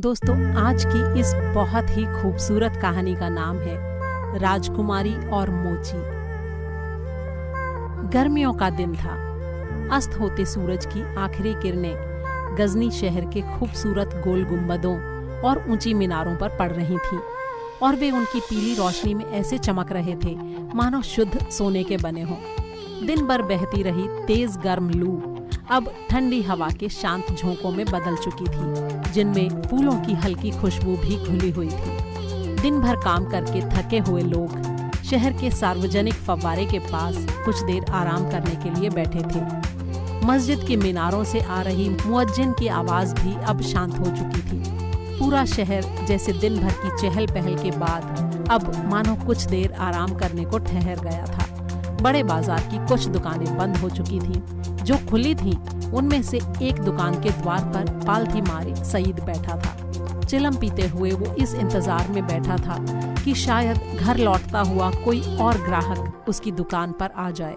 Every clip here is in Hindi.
दोस्तों, आज की इस बहुत ही खूबसूरत कहानी का नाम है राजकुमारी और मोची। गर्मियों का दिन था। अस्त होते सूरज की आखिरी किरणें गजनी शहर के खूबसूरत गोल गुंबदों और ऊंची मीनारों पर पड़ रही थीं और वे उनकी पीली रोशनी में ऐसे चमक रहे थे मानो शुद्ध सोने के बने हों। दिन भर बहती रही तेज गर्म लू अब ठंडी हवा के शांत झोंकों में बदल चुकी थी, जिनमें फूलों की हल्की खुशबू भी घुली हुई थी। दिन भर काम करके थके हुए लोग शहर के सार्वजनिक फव्वारे के पास कुछ देर आराम करने के लिए बैठे थे। मस्जिद के मीनारों से आ रही मुअज्जिन की आवाज भी अब शांत हो चुकी थी। पूरा शहर जैसे दिन भर की चहल पहल के बाद अब मानो कुछ देर आराम करने को ठहर गया था। बड़े बाजार की कुछ दुकानें बंद हो चुकी थीं। जो खुली थीं, उनमें से एक दुकान के द्वार पर पालथी मारे सईद बैठा था। चिलम पीते हुए वो इस इंतजार में बैठा था कि शायद घर लौटता हुआ कोई और ग्राहक उसकी दुकान पर आ जाए।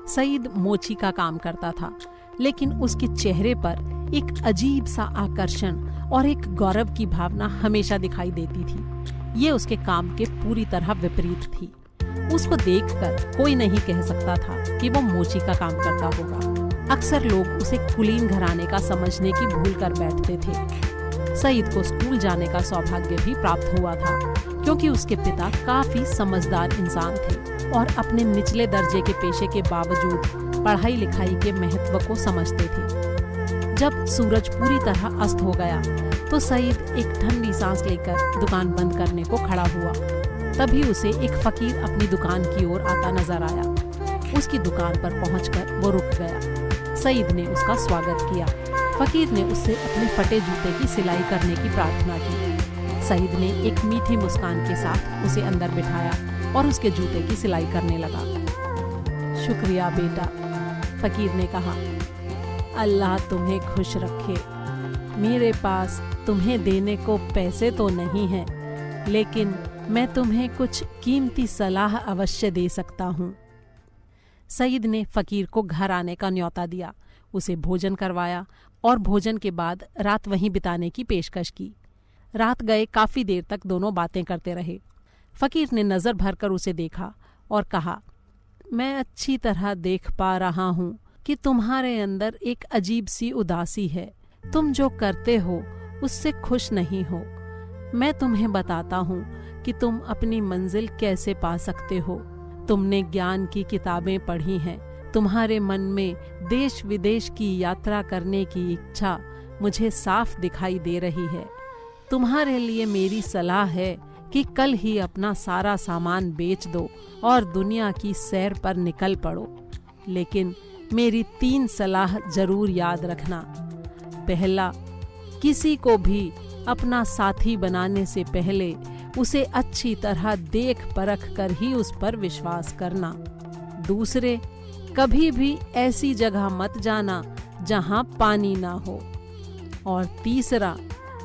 सईद मोची का काम करता था, लेकिन उसके चेहरे पर एक अजीब सा आकर्षण और एक गौरव की भावना हमेशा दिखाई देती थी। ये उसके काम के पूरी तरह विपरीत थी। उसको देखकर कोई नहीं कह सकता था कि वो मोची का काम करता होगा। अक्सर लोग उसे कुलीन घराने का समझने की भूल कर बैठते थे। सईद को स्कूल जाने का सौभाग्य भी प्राप्त हुआ था, क्योंकि उसके पिता काफी समझदार इंसान थे और अपने निचले दर्जे के पेशे के बावजूद पढ़ाई लिखाई के महत्व को समझते थे। जब सूरज पूरी तरह अस्त हो गया तो सईद एक ठंडी सांस लेकर दुकान बंद करने को खड़ा हुआ। तभी उसे एक फकीर अपनी दुकान की ओर आता नजर आया। उसकी दुकान पर पहुंचकर वो रुक गया। सईद ने उसका स्वागत किया। फकीर ने उससे अपने फटे जूते की सिलाई करने की प्रार्थना की। सईद ने एक मीठी मुस्कान के साथ उसे अंदर बिठाया और उसके जूते की सिलाई करने लगा। शुक्रिया बेटा, फकीर ने कहा। अल्लाह तुम्हें खुश रखे। मेरे पास तुम्हें देने को पैसे तो नहीं हैं, लेकिन मैं तुम्हें कुछ कीमती सलाह अवश्य दे सकता हूँ। सईद ने फकीर को घर आने का न्योता दिया, उसे भोजन करवाया और भोजन के बाद रात वहीं बिताने की पेशकश की। रात गए काफी देर तक दोनों बातें करते रहे। फकीर ने नजर भरकर उसे देखा और कहा, मैं अच्छी तरह देख पा रहा हूँ कि तुम्हारे अंदर एक अजीब सी उदासी है। तुम जो करते हो उससे खुश नहीं हो। मैं तुम्हें बताता हूँ कि तुम अपनी मंजिल कैसे पा सकते हो। तुमने ज्ञान की किताबें पढ़ी हैं। तुम्हारे मन में देश विदेश की यात्रा करने की इच्छा मुझे साफ दिखाई दे रही है। तुम्हारे लिए मेरी सलाह है कि कल ही अपना सारा सामान बेच दो और दुनिया की सैर पर निकल पड़ो। लेकिन मेरी 3 सलाह जरूर याद रखना। पहला, किसी को भी अपना साथी बनाने से पहले उसे अच्छी तरह देख परख कर ही उस पर विश्वास करना। दूसरे, कभी भी ऐसी जगह मत जाना जहां पानी ना हो। और तीसरा,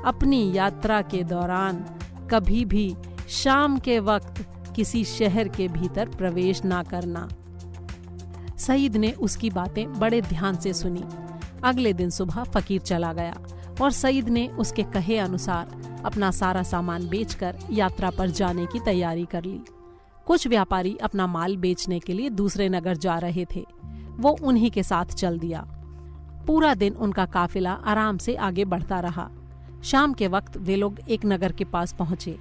अपनी यात्रा के दौरान कभी भी शाम के वक्त किसी शहर के भीतर प्रवेश ना करना। सईद ने उसकी बातें बड़े ध्यान से सुनी। अगले दिन सुबह फकीर चला गया और सईद ने उसके कहे अनुसार अपना सारा सामान बेचकर यात्रा पर जाने की तैयारी कर ली। कुछ व्यापारी अपना माल बेचने के लिए दूसरे नगर जा रहे थे। वो उन्हीं के साथ चल दिया। पूरा दिन उनका काफिला आराम से आगे बढ़ता रहा। शाम के वक्त वे लोग एक नगर के पास पहुंचे।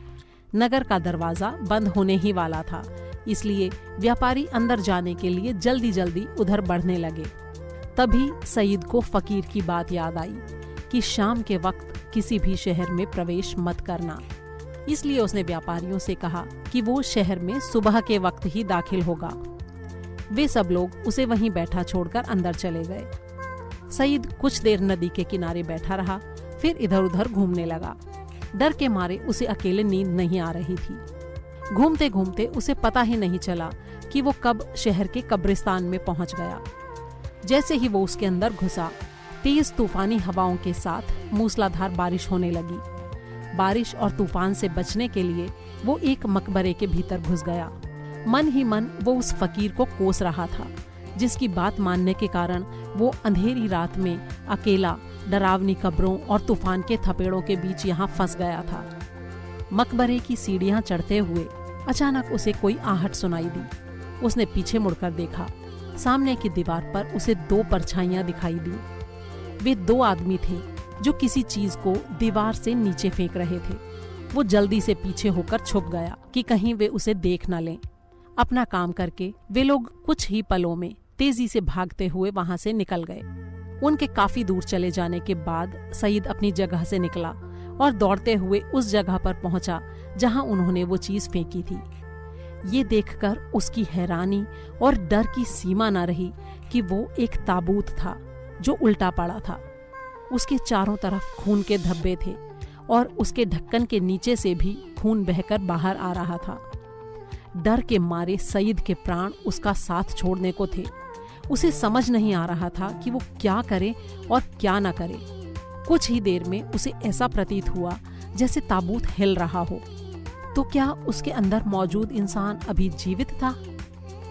नगर का दरवाजा बंद होने ही वाला था, इसलिए व्यापारी अंदर जाने के लिए जल्दी जल्दी उधर बढ़ने लगे। तभी सईद को फकीर की बात याद आई कि शाम के वक्त किसी भी शहर में प्रवेश मत करना। इसलिए उसने व्यापारियों से कहा कि वो शहर में सुबह के वक्त ही दाखिल होगा। वे सब लोग उसे वहीं बैठा छोड़कर अंदर चले गए। सईद कुछ देर नदी के किनारे बैठा रहा, फिर इधर उधर घूमने लगा। डर के मारे उसे अकेले नींद नहीं आ रही थी। घूमते घूमते उसे पता ही नहीं चला कि वो कब शहर के कब्रिस्तान में पहुंच गया। जैसे ही वो उसके अंदर घुसा, तेज तूफानी हवाओं के साथ मूसलाधार बारिश होने लगी। बारिश और तूफान से बचने के लिए वो एक मकबरे के भीतर घुस गया। मन ही मन वो उस फकीर को कोस रहा था, जिसकी बात मानने के कारण वो अंधेरी रात में अकेला डरावनी कब्रों और तूफान के थपेड़ों के बीच यहाँ फंस गया था। मकबरे की सीढ़ियां चढ़ते हुए अचानक उसे कोई आहट सुनाई दी। उसने पीछे मुड़कर देखा। सामने की दीवार पर उसे 2 परछाइयां दिखाई दी। वे 2 आदमी थे जो किसी चीज को दीवार से नीचे फेंक रहे थे। वो जल्दी से पीछे होकर छुप गया कि कहीं वे उसे देख न लें। अपना काम करके वे लोग कुछ ही पलों में तेजी से भागते हुए वहां से निकल गए। उनके काफी दूर चले जाने के बाद सईद अपनी जगह से निकला और दौड़ते हुए उस जगह पर पहुंचा जहां उन्होंने वो चीज फेंकी थी। ये देखकर उसकी हैरानी और डर की सीमा न रही कि वो एक ताबूत था जो उल्टा पड़ा था। उसके चारों तरफ खून के धब्बे थे और उसके ढक्कन के नीचे से भी खून बहकर बाहर आ रहा था। डर के मारे सईद के प्राण उसका साथ छोड़ने को थे। उसे समझ नहीं आ रहा था कि वो क्या करे और क्या ना करे। कुछ ही देर में उसे ऐसा प्रतीत हुआ जैसे ताबूत हिल रहा हो। तो क्या उसके अंदर मौजूद इंसान अभी जीवित था?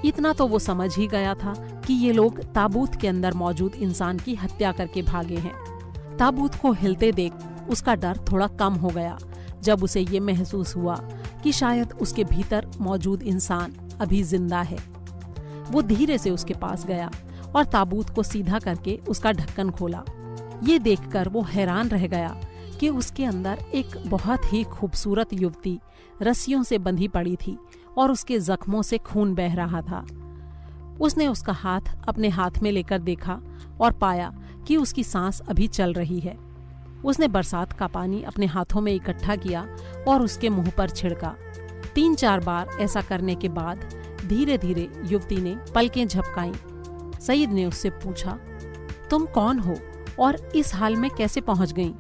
इतना तो वो समझ ही गया था कि ये लोग ताबूत के अंदर मौजूद इंसान की हत्या करके भागे हैं। ताबूत को हिलते देख उसका डर थोड़ा कम हो गया जब उसे ये महसूस हुआ कि शायद उसके भीतर मौजूद इंसान अभी जिंदा है। वो धीरे से उसके पास गया और ताबूत को सीधा करके उसका ढक्कन खोला। ये देखकर वो हैरान रह गया कि उसके अंदर एक बहुत ही खूबसूरत युवती रस्सियों से बंधी पड़ी थी और उसके जख्मों से खून बह रहा था। उसने उसका हाथ अपने हाथ में लेकर देखा और पाया कि उसकी सांस अभी चल रही है। उसने बरसात का पानी अपने हाथों में इकट्ठा किया और उसके मुंह पर छिड़का। 3-4 बार ऐसा करने के बाद धीरे धीरे युवती ने पलकें झपकाईं। सईद ने उससे पूछा, तुम कौन हो और इस हाल में कैसे पहुंच गईं?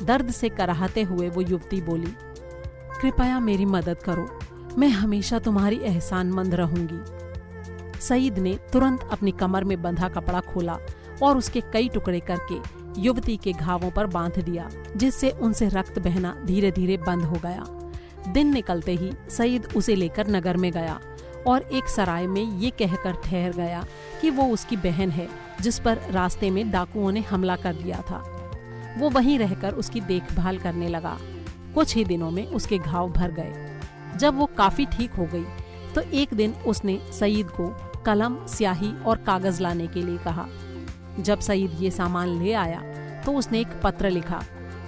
दर्द से कराहते हुए वो युवती बोली, कृपया मेरी मदद करो, मैं हमेशा तुम्हारी एहसानमंद रहूंगी। सईद ने तुरंत अपनी कमर में बंधा कपड़ा खोला और उसके कई टुकड़े करके युवती के घावों पर बांध दिया, जिससे उनसे रक्त बहना धीरे धीरे बंद हो गया। दिन निकलते ही सईद उसे लेकर नगर में गया और एक सराय में ये कहकर ठहर गया कि वो उसकी बहन है जिस पर रास्ते में डाकुओं ने हमला कर दिया था। वो वहीं रहकर उसकी देखभाल करने लगा। कुछ ही दिनों में उसके घाव भर गए। जब वो काफी ठीक हो गई तो एक दिन उसने सईद को कलम, स्याही और कागज लाने के लिए कहा। जब सईद ये सामान ले आया तो उसने एक पत्र लिखा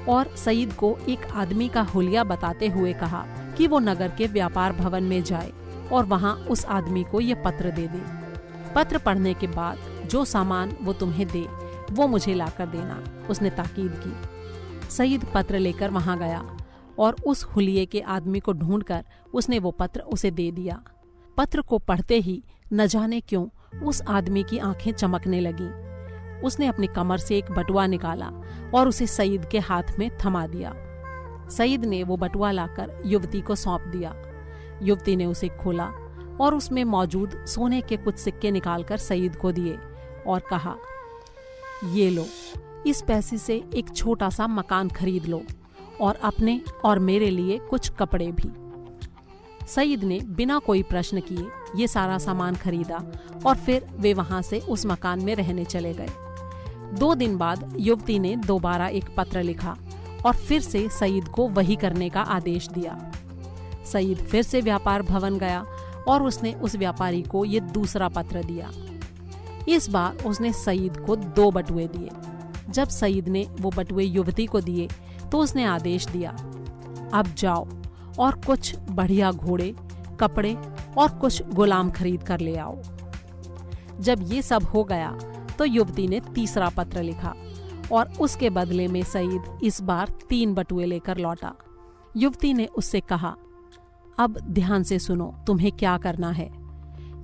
और सईद को एक आदमी का हुलिया बताते हुए कहा कि वो नगर के व्यापार भवन में जाए और वहाँ उस आदमी को ये पत्र दे दे। पत्र पढ़ने के बाद जो सामान वो तुम्हें दे वो मुझे लाकर देना, उसने ताकीद की। सईद पत्र लेकर वहाँ गया और उस हुलिये के आदमी को ढूंढकर उसने वो पत्र उसे दे दिया। पत्र को पढ़ते ही न जाने क्यों उस आदमी की आंखें चमकने लगीं। उसने अपनी कमर से एक बटुआ निकाला और उसे सईद के हाथ में थमा दिया। सईद ने वो बटुआ लाकर युवती को सौंप दिया। युवती ने उसे खोला और उसमें मौजूद सोने के कुछ सिक्के निकालकर सईद को दिए और कहा, ये लो, इस पैसे से एक छोटा सा मकान खरीद लो और अपने और मेरे लिए कुछ कपड़े भी। सईद ने बिना कोई प्रश्न किए ये सारा सामान खरीदा और फिर वे वहां से उस मकान में रहने चले गए। 2 दिन बाद युवती ने दोबारा एक पत्र लिखा और फिर से सईद को वही करने का आदेश दिया। सईद फिर से व्यापार भवन गया और उसने उस व्यापारी को ये दूसरा पत्र दिया। इस बार उसने सईद को 2 बटुए दिए। जब सईद ने वो बटुए युवती को दिए तो उसने आदेश दिया, अब जाओ और कुछ बढ़िया घोड़े, कपड़े और कुछ गुलाम खरीद कर ले आओ। जब ये सब हो गया तो युवती ने तीसरा पत्र लिखा और उसके बदले में सईद इस बार 3 बटुए लेकर लौटा। युवती ने उससे कहा, अब ध्यान से सुनो, तुम्हें क्या करना है।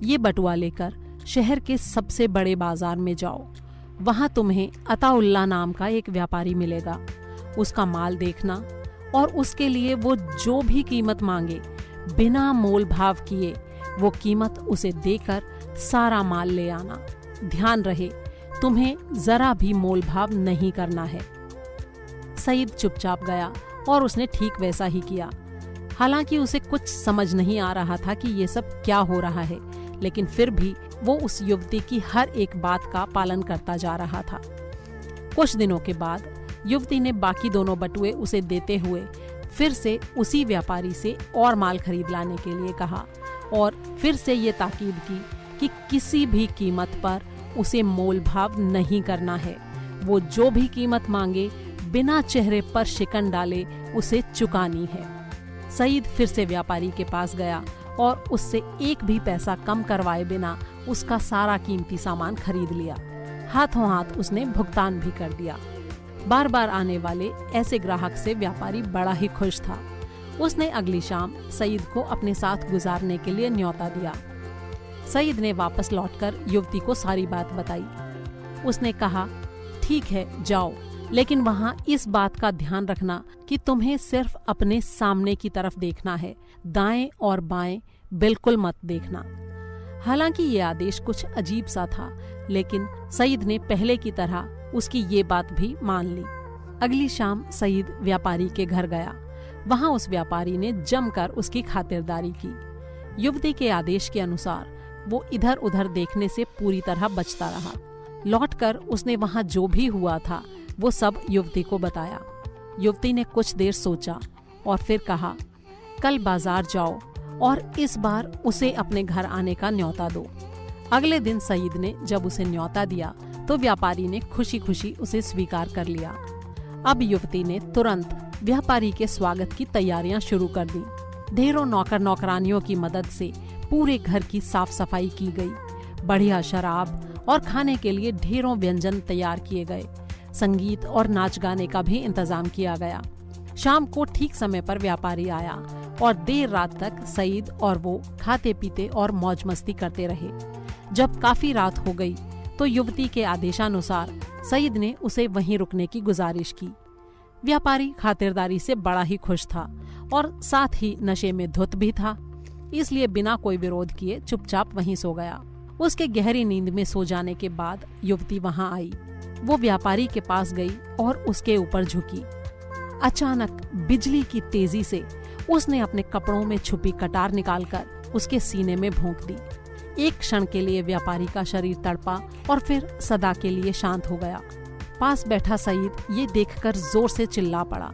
ये बटुआ लेकर शहर के सबसे बड़े बाजार में जाओ। वहां तुम्हें अताउल्ला नाम का एक व्यापारी मिलेगा। उसका माल देखना और उसके लिए वो जो भी कीमत मांगे बिना मोल भाव किए वो कीमत उसे देकर सारा माल ले आना। ध्यान रहे, तुम्हें जरा भी मोल भाव नहीं करना है। सईद चुपचाप गया और उसने ठीक वैसा ही किया। हालांकि उसे कुछ समझ नहीं आ रहा था कि ये सब क्या हो रहा है, लेकिन फिर भी वो उस युवती की हर एक बात का पालन करता जा रहा था। कुछ दिनों के बाद युवती ने बाकी दोनों बटुए उसे देते हुए फिर से उसी व्यापारी से और माल खरीद लाने के लिए कहा और फिर से ये ताकीद की कि किसी भी कीमत पर उसे मोल भाव नहीं करना है। वो जो भी कीमत मांगे बिना चेहरे पर शिकन डाले उसे चुकानी है। सईद फिर से व्यापारी के पास गया और उससे एक भी पैसा कम करवाए बिना उसका सारा कीमती सामान खरीद लिया। हाथों हाथ उसने भुगतान भी कर दिया। बार बार आने वाले ऐसे ग्राहक से व्यापारी बड़ा ही खुश था। उसने अगली शाम सईद को अपने साथ गुजारने के लिए न्योता दिया। सईद ने वापस लौटकर युवती को सारी बात बताई। उसने कहा, ठीक है जाओ, लेकिन वहाँ इस बात का ध्यान रखना कि तुम्हें सिर्फ अपने सामने की तरफ देखना है, दाएं और बाएं बिल्कुल मत देखना। हालांकि ये आदेश कुछ अजीब सा था, लेकिन सईद ने पहले की तरह उसकी ये बात भी मान ली। अगली शाम सईद व्यापारी के घर गया। वहाँ उस व्यापारी ने जमकर उसकी खातिरदारी की। युवती के आदेश के अनुसार वो इधर उधर देखने से पूरी तरह बचता रहा। लौटकर उसने वहाँ जो भी हुआ था वो सब युवती को बताया। युवती ने कुछ देर सोचा और फिर कहा, कल बाजार जाओ और इस बार उसे अपने घर आने का न्योता दो। अगले दिन सईद ने जब उसे न्योता दिया तो व्यापारी ने खुशी खुशी उसे स्वीकार कर लिया। अब युवती ने तुरंत व्यापारी के स्वागत की तैयारियां शुरू कर दी। ढेरों नौकर नौकरानियों की मदद से पूरे घर की साफ सफाई की गई। बढ़िया शराब और खाने के लिए ढेरों व्यंजन तैयार किए गए। संगीत और नाच गाने का भी इंतजाम किया गया। शाम को ठीक समय पर व्यापारी आया और देर रात तक सईद और वो खाते पीते और मौज मस्ती करते रहे। जब काफी रात हो गई तो युवती के आदेशानुसार सईद ने उसे वहीं रुकने की गुजारिश की। व्यापारी खातिरदारी से बड़ा ही खुश था और साथ ही नशे में धुत भी था, इसलिए बिना कोई विरोध किए चुपचाप वहीं सो गया। उसके गहरी नींद में सो जाने के बाद युवती वहां आई। वो व्यापारी के पास गई और उसके ऊपर झुकी। अचानक बिजली की तेजी से उसने अपने कपड़ों में छुपी कटार निकालकर उसके सीने में भोंक दी। एक क्षण के लिए व्यापारी का शरीर तड़पा और फिर सदा के लिए शांत हो गया। पास बैठा सईद ये देखकर जोर से चिल्ला पड़ा,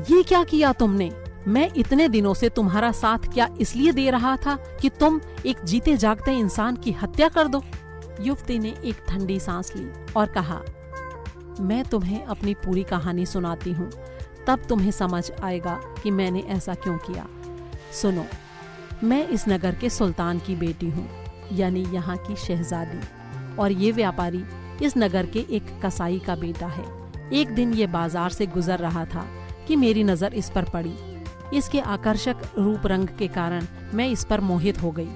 ये क्या किया तुमने? मैं इतने दिनों से तुम्हारा साथ क्या इसलिए दे रहा था कि तुम एक जीते जागते इंसान की हत्या कर दो? युवती ने एक ठंडी सांस ली और कहा, मैं तुम्हें अपनी पूरी कहानी सुनाती हूँ, तब तुम्हें समझ आएगा कि मैंने ऐसा क्यों किया। सुनो, मैं इस नगर के सुल्तान की बेटी हूँ, यानी यहाँ की शहजादी, और ये व्यापारी इस नगर के एक कसाई का बेटा है। एक दिन ये बाजार से गुजर रहा था कि मेरी नजर इस पर पड़ी। इसके आकर्षक रूप रंग के कारण मैं इस पर मोहित हो गई,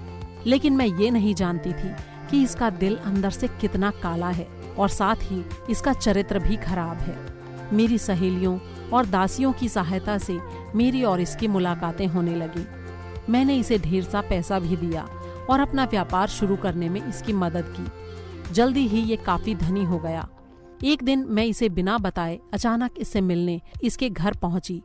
लेकिन मैं ये नहीं जानती थी कि इसका दिल अंदर से कितना काला है और साथ ही इसका चरित्र भी खराब है। मेरी सहेलियों और दासियों की सहायता से मेरी और इसकी मुलाकातें होने लगी। मैंने इसे ढेर सा पैसा भी दिया और अपना व्यापार शुरू करने में इसकी मदद की। जल्दी ही ये काफी धनी हो गया। एक दिन मैं इसे बिना बताए अचानक इससे मिलने इसके घर पहुंची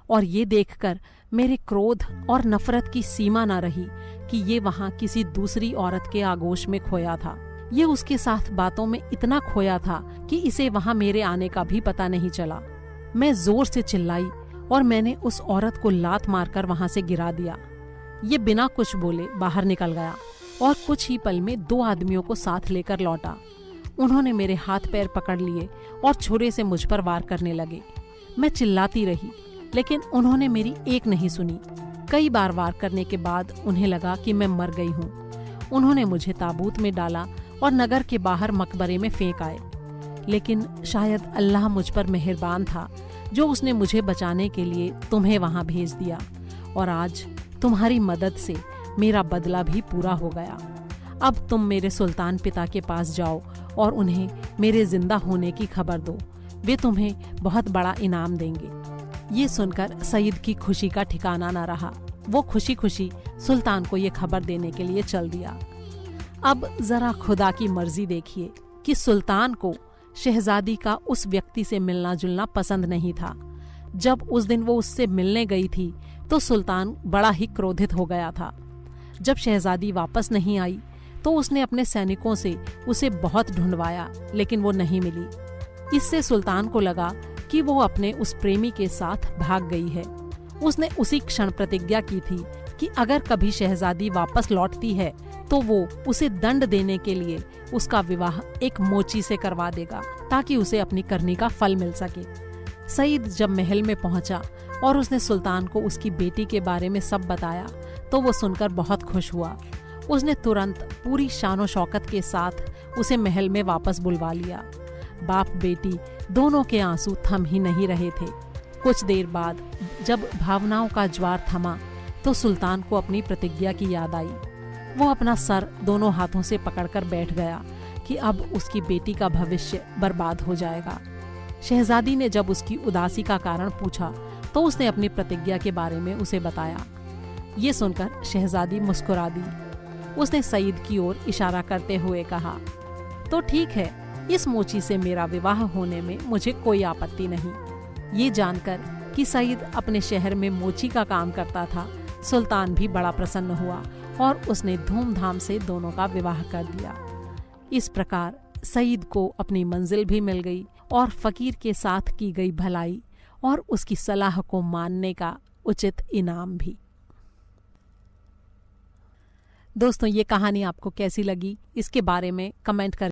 और ये देखकर मेरे क्रोध और नफरत की सीमा न रही कि ये वहाँ किसी दूसरी औरत के आगोश में खोया था। ये उसके साथ बातों में इतना खोया था कि इसे वहाँ मेरे आने का भी पता नहीं चला। मैं जोर से चिल्लाई और मैंने उस औरत को लात मारकर वहाँ से गिरा दिया। ये बिना कुछ बोले बाहर निकल गया और कुछ ही पल में 2 आदमियों को साथ लेकर लौटा। उन्होंने मेरे हाथ पैर पकड़ लिए और छुरे से मुझ पर वार करने लगे। मैं चिल्लाती रही, लेकिन उन्होंने मेरी एक नहीं सुनी। कई बार वार करने के बाद उन्हें लगा कि मैं मर गई हूँ। उन्होंने मुझे ताबूत में डाला और नगर के बाहर मकबरे में फेंक आए। लेकिन शायद अल्लाह मुझ पर मेहरबान था, जो उसने मुझे बचाने के लिए तुम्हें वहां भेज दिया, और आज तुम्हारी मदद से मेरा बदला भी पूरा हो गया। अब तुम मेरे सुल्तान पिता के पास जाओ और उन्हें मेरे जिंदा होने की खबर दो। वे तुम्हें बहुत बड़ा इनाम देंगे। ये सुनकर सईद की खुशी का ठिकाना न रहा। वो खुशी खुशी सुल्तान को ये खबर देने के लिए चल दिया। अब जरा खुदा की मर्जी देखिए कि सुल्तान को शहजादी का उस व्यक्ति से मिलना जुलना पसंद नहीं था। जब उस दिन वो उससे मिलने गई थी तो सुल्तान बड़ा ही क्रोधित हो गया था। जब शहजादी वापस नहीं आई तो उसने अपने सैनिकों से उसे बहुत ढूंढवाया, लेकिन वो नहीं मिली। इससे सुल्तान को लगा कि वो अपने उस प्रेमी के साथ भाग गई है। उसने उसी क्षण प्रतिज्ञा की थी कि अगर कभी शहजादी वापस लौटती है तो वो उसे दंड देने के लिए उसका विवाह एक मोची से करवा देगा, ताकि उसे अपनी करनी का फल मिल सके। सईद जब महल में पहुंचा और उसने सुल्तान को उसकी बेटी के बारे में सब बताया तो वो सुनकर बहुत खुश हुआ। उसने तुरंत पूरी शानो शौकत के साथ उसे महल में वापस बुलवा लिया। बाप बेटी दोनों के आंसू थम ही नहीं रहे थे। कुछ देर बाद जब भावनाओं का ज्वार थमा तो सुल्तान को अपनी प्रतिज्ञा की याद आई। वो अपना सर दोनों हाथों से पकड़कर बैठ गया कि अब उसकी बेटी का भविष्य बर्बाद हो जाएगा। शहजादी ने जब उसकी उदासी का कारण पूछा तो उसने अपनी प्रतिज्ञा के बारे में उसे बताया। ये सुनकर शहजादी मुस्कुरा दी। उसने सईद की ओर इशारा करते हुए कहा, तो ठीक है, इस मोची से मेरा विवाह होने में मुझे कोई आपत्ति नहीं। ये जानकर कि सईद अपने शहर में मोची का काम करता था, सुल्तान भी बड़ा प्रसन्न हुआ और उसने धूमधाम से दोनों का विवाह कर दिया। इस प्रकार सईद को अपनी मंजिल भी मिल गई और फकीर के साथ की गई भलाई और उसकी सलाह को मानने का उचित इनाम भी। दोस्तों, ये कहानी आपको कैसी लगी इसके बारे में कमेंट कर